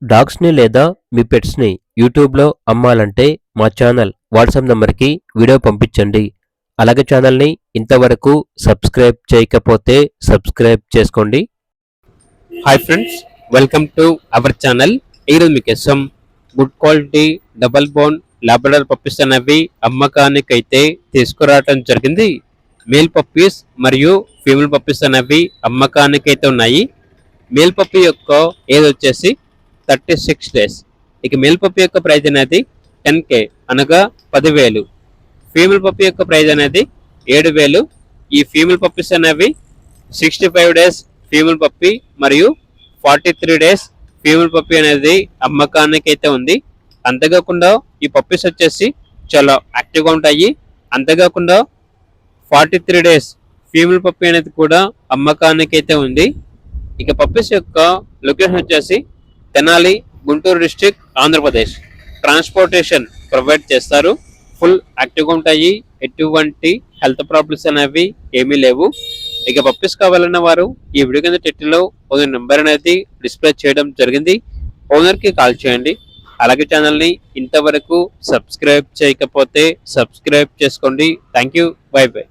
డాగ్స్‌ని లేదా మీ పెట్స్‌ని యూట్యూబ్‌లో అమ్మాలంటే మా ఛానల్ వాట్సాప్ నంబర్‌కి వీడియో పంపించండి. అలాగే ఛానల్‌ని ఇంతవరకు సబ్స్క్రైబ్ చేయకపోతే సబ్స్క్రైబ్ చేసుకోండి. Hi friends, welcome to our channel. ఈరోజు మీకోసం good quality double bone Labrador puppies అనేవి అమ్మకానికైతే తీసుకురావడం జరిగింది. మేల్ పప్పీస్ మరియు ఫీమేల్ పప్పీస్ అనేవి అమ్మకానికైతే ఉన్నాయి. మేల్ పప్పీ యొక్క ఏజ్ వచ్చేసి 36 డేస్. ఇక మేల్ పప్పీ యొక్క ప్రైజ్ అనేది 10K అనగా 10,000. ఫీమేల్ పప్పీ యొక్క ప్రైజ్ అనేది 7,000. ఈ ఫీమేల్ పప్పీస్ అనేవి 65 డేస్ ఫీమేల్ పప్పీ మరియు 43 డేస్ ఫీమేల్ పప్పీ అనేది అమ్మకానికి అయితే ఉంది. అంతేకాకుండా ఈ పప్పీస్ వచ్చేసి చాలా యాక్టివ్గా ఉంటాయి. అంతేకాకుండా 43 డేస్ ఫీమేల్ పప్పీ అనేది కూడా అమ్మకానికి అయితే ఉంది. ఇక పప్పీస్ యొక్క లొకేషన్ వచ్చేసి Tenali, Guntur district, Andhra Pradesh. Transportation provide చేస్తారు. ఫుల్ యాక్టివ్గా ఉంటాయి. ఎటువంటి హెల్త్ ప్రాబ్లమ్స్ అనేవి ఏమీ లేవు. ఇక పప్పీస్ కావాలన్న వారు ఈ వీడియో కింద టైటిల్లో ఓనర్ నెంబర్ అనేది డిస్ప్లే చేయడం జరిగింది. ఓనర్కి కాల్ చేయండి. అలాగే ఛానల్ని ఇంతవరకు సబ్స్క్రైబ్ చేయకపోతే సబ్స్క్రైబ్ చేసుకోండి. Thank you. By by.